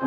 The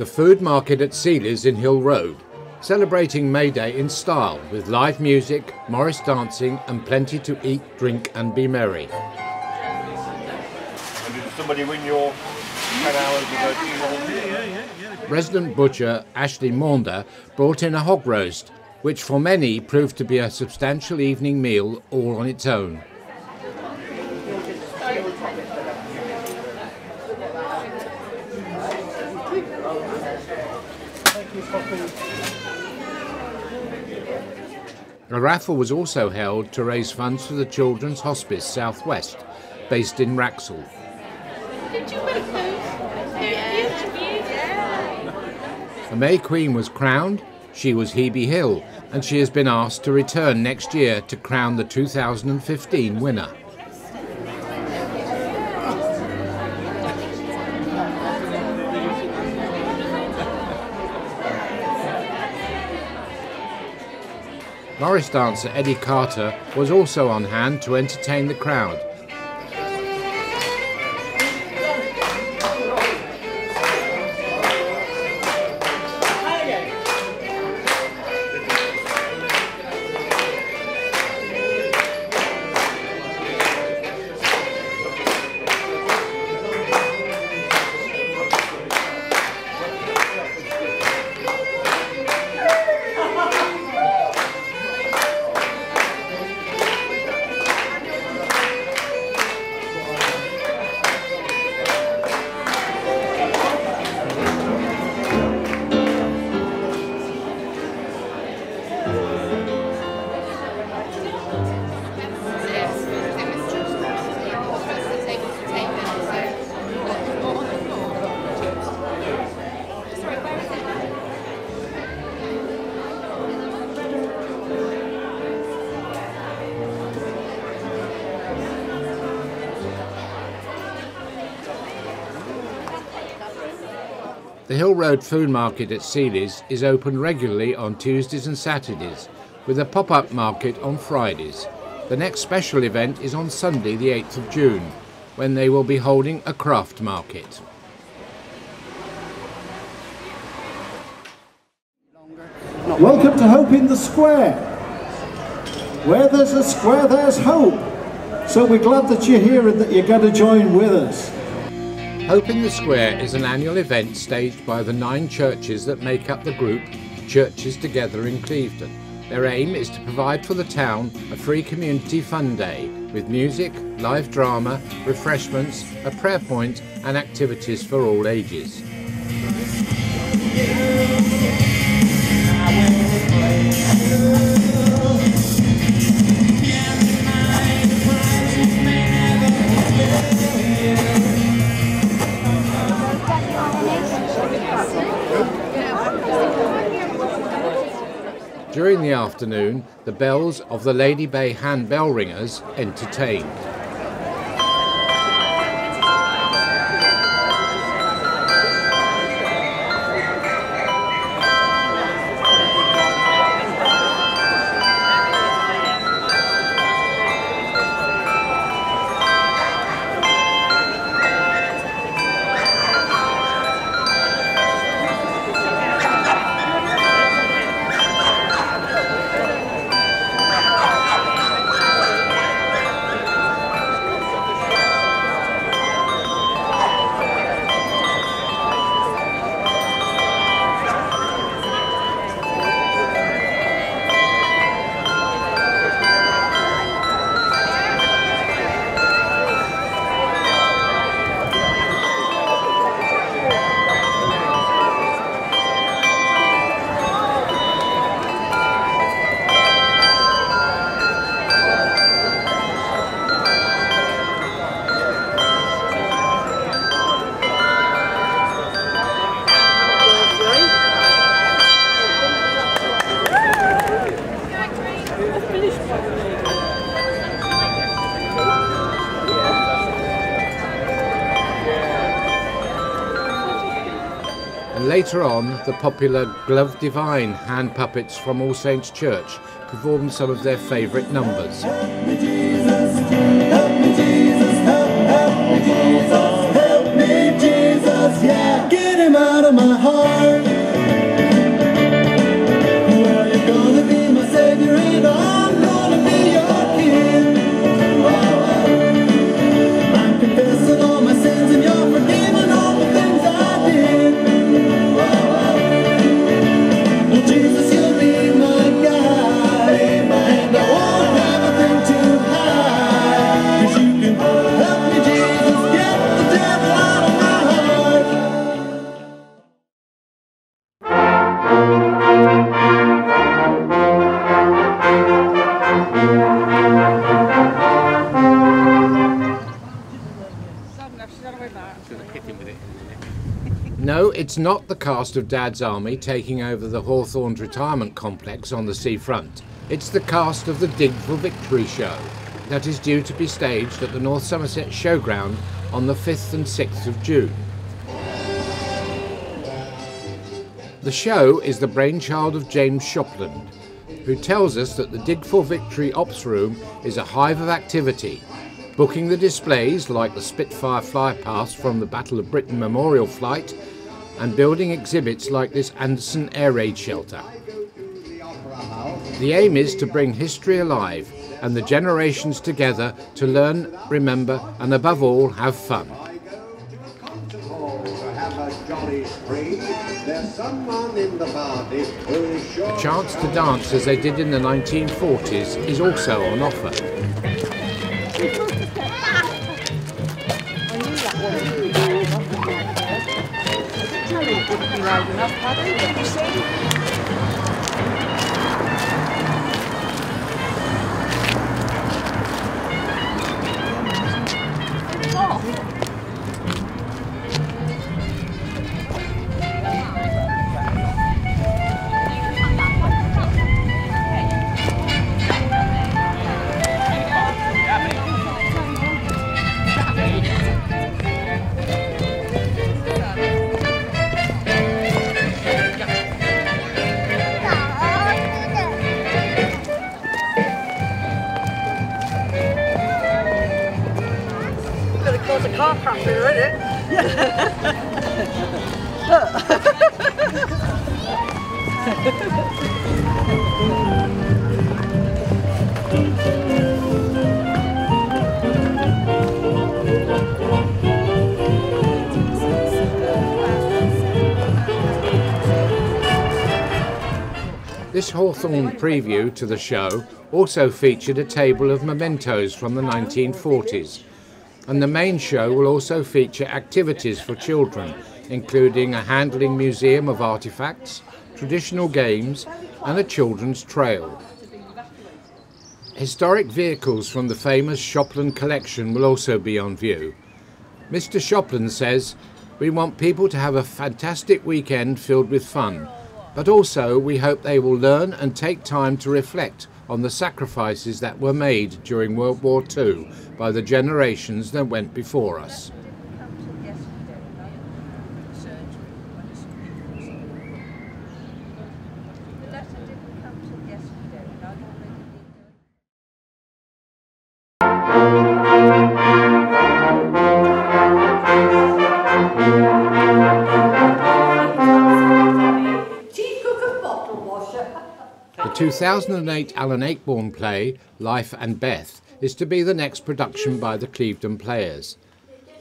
food market at Seeley's in Hill Road, celebrating May Day in style with live music, Morris dancing and plenty to eat, drink and be merry. And did somebody win your 10 hours ago? Yeah. Resident butcher Ashley Maunder brought in a hog roast, which for many proved to be a substantial evening meal all on its own. A raffle was also held to raise funds for the Children's Hospice South West, based in Wraxall. Did you make those? The May Queen was crowned. She was Hebe Hill, and she has been asked to return next year to crown the 2015 winner. Morris dancer Eddie Carter was also on hand to entertain the crowd. The Hill Road Food Market at Seeley's is open regularly on Tuesdays and Saturdays, with a pop-up market on Fridays. The next special event is on Sunday the 8th of June, when they will be holding a craft market. Welcome to Hope in the Square. Where there's a square, there's hope. So we're glad that you're here and that you're going to join with us. Hope in the Square is an annual event staged by the 9 churches that make up the group Churches Together in Clevedon. Their aim is to provide for the town a free community fun day with music, live drama, refreshments, a prayer point and activities for all ages. During the afternoon, the bells of the Lady Bay hand bell ringers entertained. Later on, the popular Glove Divine hand puppets from All Saints Church performed some of their favourite numbers. Help me Jesus, help me Jesus, help me Jesus, help me Jesus, yeah. Get him out of my heart. Well, you're gonna be my savior and I'm gonna be your king. I'm confessing all my sins and you're forgiving all the things I did. Well, Jesus, you'll be my guide, and I won't have a thing to hide. 'Cause you can help me, Jesus, get the devil out of my heart. No, it's not the cast of Dad's Army taking over the Hawthorns retirement complex on the seafront. It's the cast of the Dig for Victory show that is due to be staged at the North Somerset Showground on the 5th and 6th of June. The show is the brainchild of James Shopland, who tells us that the Dig for Victory Ops Room is a hive of activity, booking the displays like the Spitfire flypast from the Battle of Britain Memorial Flight and building exhibits like this Anderson Air Raid Shelter. The aim is to bring history alive and the generations together to learn, remember and above all have fun. A chance to dance as they did in the 1940s is also on offer. Cause a car crash here, isn't This Hawthorn preview to the show also featured a table of mementos from the 1940s, and the main show will also feature activities for children, including a handling museum of artefacts, traditional games and a children's trail. Historic vehicles from the famous Shopland collection will also be on view. Mr. Shopland says, "We want people to have a fantastic weekend filled with fun, but also we hope they will learn and take time to reflect on the sacrifices that were made during World War II by the generations that went before us." The 2008 Alan Ayckbourn play, Life and Beth, is to be the next production by the Clevedon Players.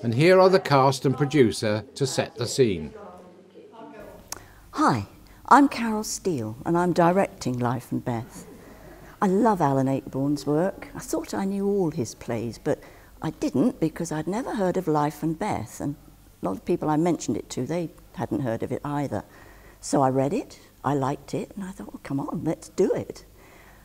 And here are the cast and producer to set the scene. Hi, I'm Carol Steele and I'm directing Life and Beth. I love Alan Ayckbourn's work. I thought I knew all his plays, but I didn't because I'd never heard of Life and Beth, and a lot of people I mentioned it to, they hadn't heard of it either. So I read it, I liked it, and I thought, well, come on, let's do it.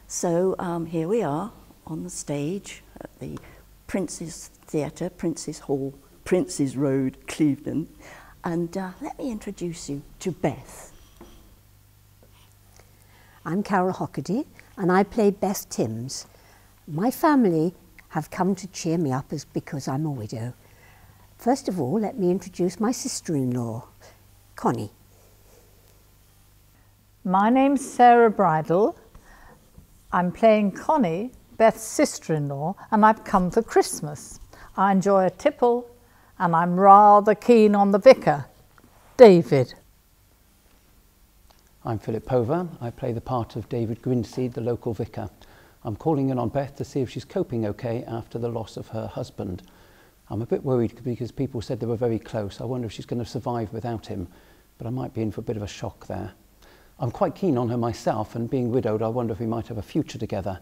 So here we are on the stage at the Prince's Theatre, Prince's Hall, Prince's Road, Clevedon. And let me introduce you to Beth. I'm Carol Hockaday and I play Beth Timms. My family have come to cheer me up because I'm a widow. First of all, let me introduce my sister-in-law, Connie. My name's Sarah Bridle. I'm playing Connie, Beth's sister-in-law, and I've come for Christmas. I enjoy a tipple, and I'm rather keen on the vicar, David. I'm Philip Pover. I play the part of David Grinseed, the local vicar. I'm calling in on Beth to see if she's coping okay after the loss of her husband. I'm a bit worried because people said they were very close. I wonder if she's going to survive without him, but I might be in for a bit of a shock there. I'm quite keen on her myself, and being widowed, I wonder if we might have a future together.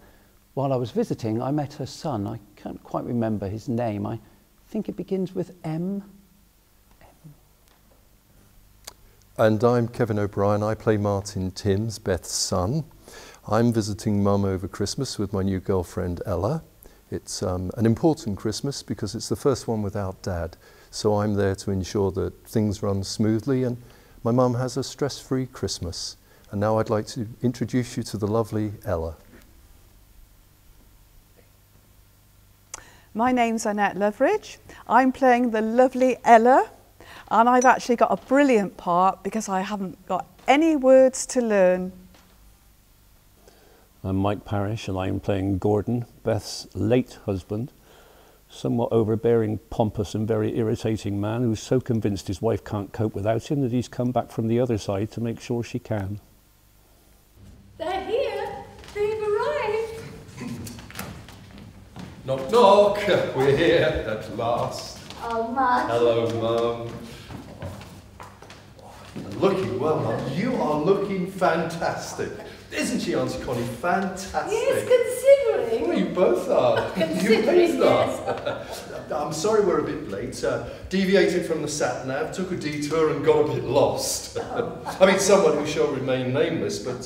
While I was visiting, I met her son. I can't quite remember his name. I think it begins with M. And I'm Kevin O'Brien. I play Martin Timms, Beth's son. I'm visiting Mum over Christmas with my new girlfriend Ella. It's an important Christmas because it's the first one without Dad. So I'm there to ensure that things run smoothly and my mum has a stress-free Christmas. And now I'd like to introduce you to the lovely Ella. My name's Annette Loveridge. I'm playing the lovely Ella. And I've actually got a brilliant part because I haven't got any words to learn. I'm Mike Parrish and I'm playing Gordon, Beth's late husband, somewhat overbearing, pompous and very irritating man who's so convinced his wife can't cope without him that he's come back from the other side to make sure she can. They're here. They've arrived. Knock, knock. We're here at last. Oh, Martin. Hello, Mum. Looking well, Mum. You are looking fantastic. Isn't she, Auntie Connie? Fantastic. Yes, considering. Well, you both are. Considering, you both are. I'm sorry we're a bit late. Deviated from the sat-nav, took a detour and got a bit lost. I mean, someone who shall remain nameless, but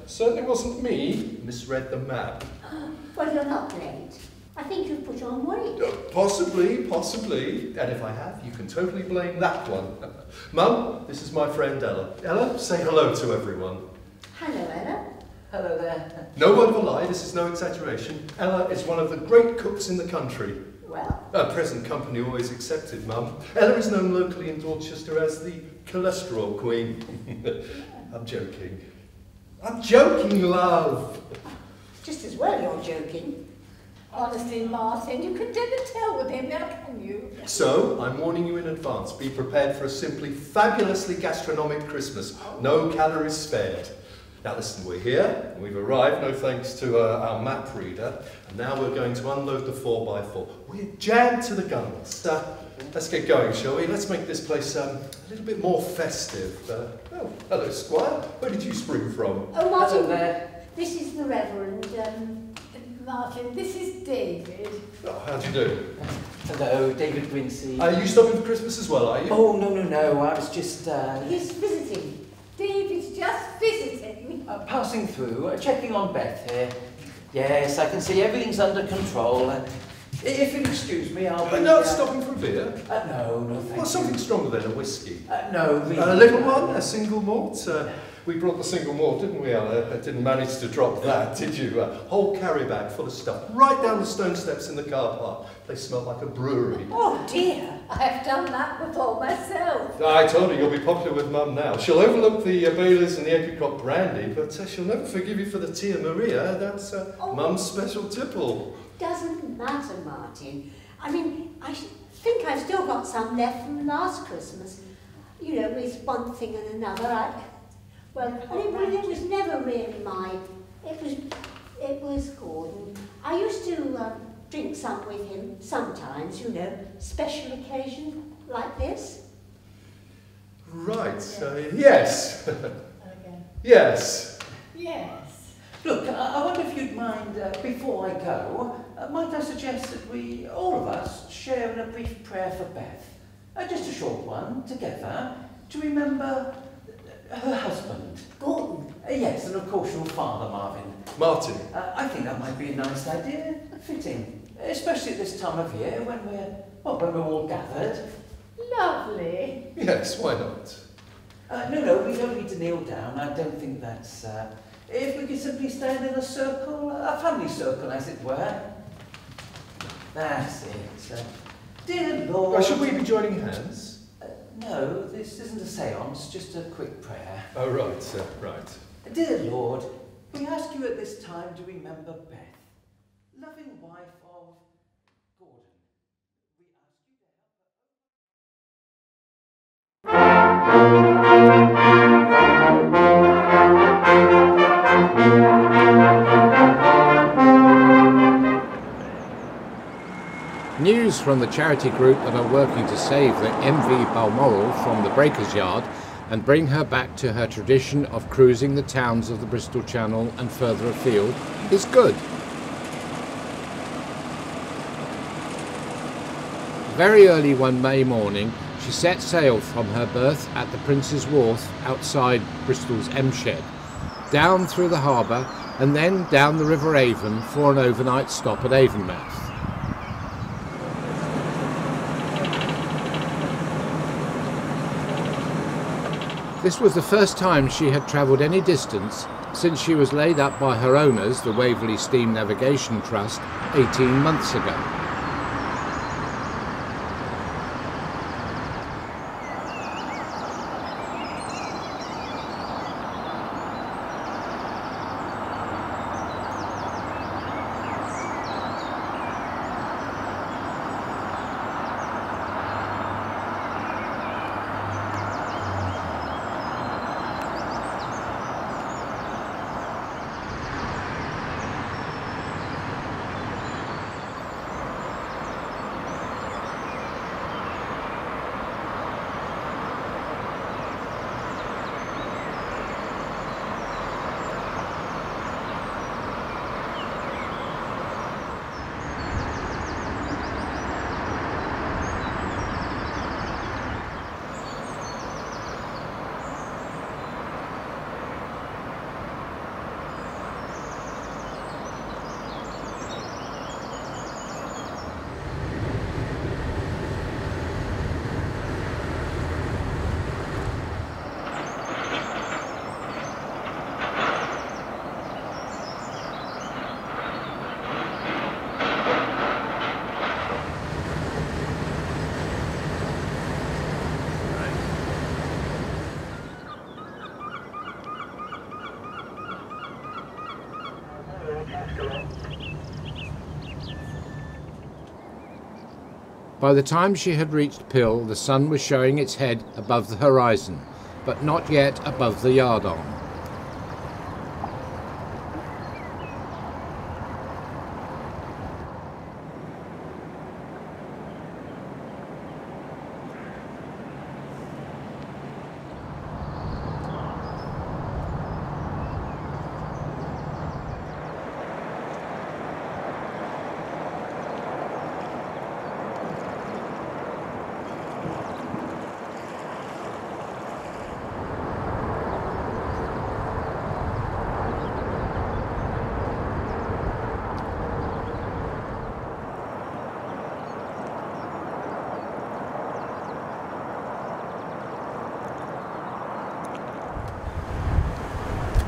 certainly wasn't me. Misread the map. Well, you're not late. I think you've put on weight. Possibly, possibly. And if I have, you can totally blame that one. Mum, this is my friend Ella. Ella, say hello to everyone. Hello, Ella. Hello there. No word of a lie, this is no exaggeration. Ella is one of the great cooks in the country. Well. Present company always accepted, Mum. Ella is known locally in Dorchester as the cholesterol queen. I'm joking. I'm joking, love. Just as well you're joking. Honestly, Martin, you could never tell with him now, can you? So, I'm warning you in advance. Be prepared for a simply fabulously gastronomic Christmas. No calories spared. Now listen, we're here. We've arrived, no thanks to our map reader. And now we're going to unload the 4x4. We're jammed to the guns. Let's get going, shall we? Let's make this place a little bit more festive. Oh, hello, Squire. Where did you spring from? Oh, Martin, this is the Reverend, Martin, this is David. Oh, how'd you do? Hello, David Grinseed. Are you stopping for Christmas as well, are you? Oh, no, I was just... He's visiting. David's just visiting. Passing through, checking on Beth here. Yes, I can see everything's under control. If you'll excuse me, I'll be... No, stopping for a beer? No, thank you. Well, something stronger than a whiskey. No, really. A little one, a single malt. We brought the single malt, didn't we, Ella? Didn't manage to drop that, did you? Whole carry bag full of stuff, right down the stone steps in the car park. They smelled like a brewery. Oh dear, I've done that before myself. I told her you'll be popular with Mum now. She'll overlook the Baileys and the Apricot brandy, but she'll never forgive you for the Tia Maria. That's Mum's special tipple. Doesn't matter, Martin. I mean, I think I've still got some left from last Christmas. You know, with one thing and another. It was never really mine. It was Gordon. I used to drink some with him sometimes, you know, special occasion like this. Right, yes. Yes. Yes. Look, I wonder if you'd mind, before I go, might I suggest that we, all of us, share in a brief prayer for Beth? Just a short one, together, to remember her husband. Gordon? Yes, and of course your father, Martin. I think that might be a nice idea, fitting. Especially at this time of year when we're all gathered. Lovely. Yes, why not? No, we don't need to kneel down. I don't think that's... if we could simply stand in a circle, a family circle as it were. That's it. Dear Lord... Should we be joining hands? No, this isn't a séance, just a quick prayer. Oh, right, right. Dear Lord, we ask you at this time to remember Beth, loving wife of Gordon. We ask you to News from the charity group that are working to save the MV Balmoral from the breakers' yard and bring her back to her tradition of cruising the towns of the Bristol Channel and further afield is good. Very early one May morning, she set sail from her berth at the Prince's Wharf outside Bristol's M-Shed, down through the harbour and then down the River Avon for an overnight stop at Avonmouth. This was the first time she had travelled any distance since she was laid up by her owners, the Waverley Steam Navigation Trust, 18 months ago. By the time she had reached Pill, the sun was showing its head above the horizon, but not yet above the yard-arm.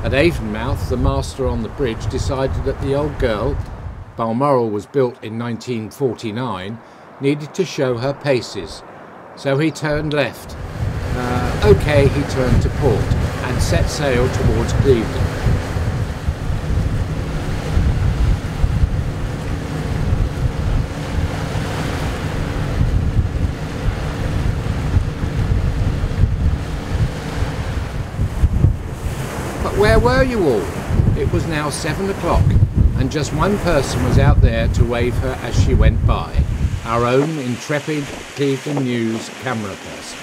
At Avonmouth, the master on the bridge decided that the old girl, Balmoral was built in 1949, needed to show her paces. So he turned left. OK, he turned to port and set sail towards Clevedon. Where were you all? It was now 7 o'clock, and just one person was out there to wave her as she went by, our own intrepid Clevedon News camera person.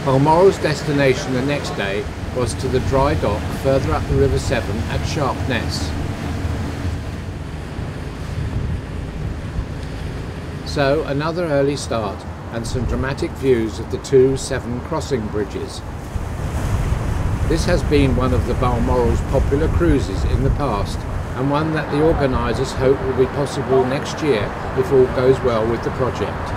Balmoral's destination the next day was to the dry dock further up the River Severn at Sharpness. So another early start and some dramatic views of the two Severn crossing bridges. This has been one of the Balmoral's popular cruises in the past, and one that the organisers hope will be possible next year if all goes well with the project.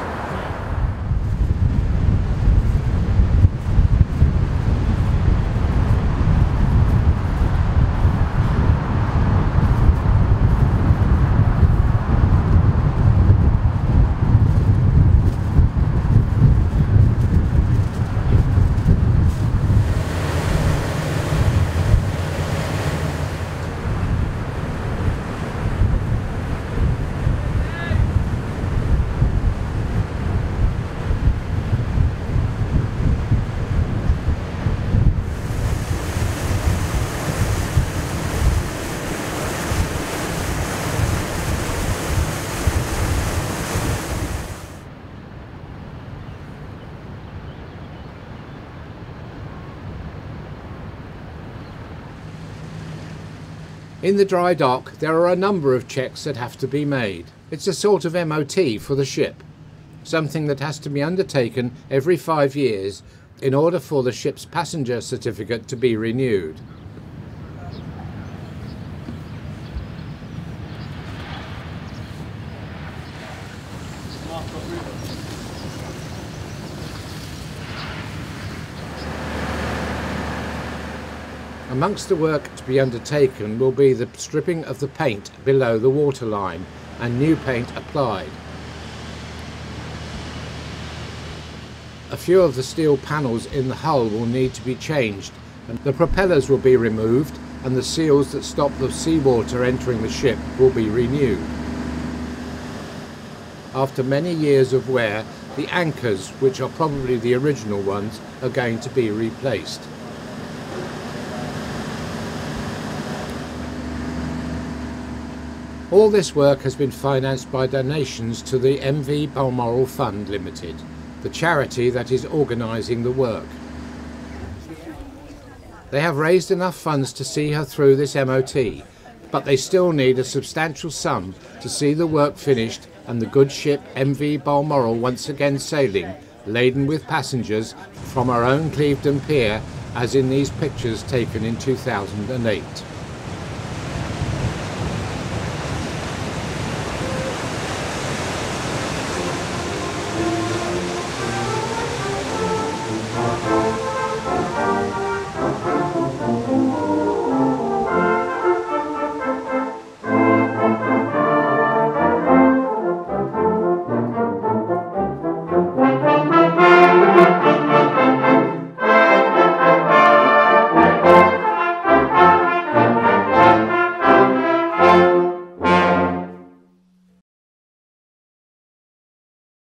In the dry dock, there are a number of checks that have to be made. It's a sort of MOT for the ship, something that has to be undertaken every 5 years in order for the ship's passenger certificate to be renewed. Amongst the work to be undertaken will be the stripping of the paint below the waterline and new paint applied. A few of the steel panels in the hull will need to be changed, and the propellers will be removed, and the seals that stop the seawater entering the ship will be renewed. After many years of wear, the anchors, which are probably the original ones, are going to be replaced. All this work has been financed by donations to the MV Balmoral Fund Limited, the charity that is organising the work. They have raised enough funds to see her through this MOT, but they still need a substantial sum to see the work finished and the good ship MV Balmoral once again sailing, laden with passengers from our own Clevedon pier, as in these pictures taken in 2008.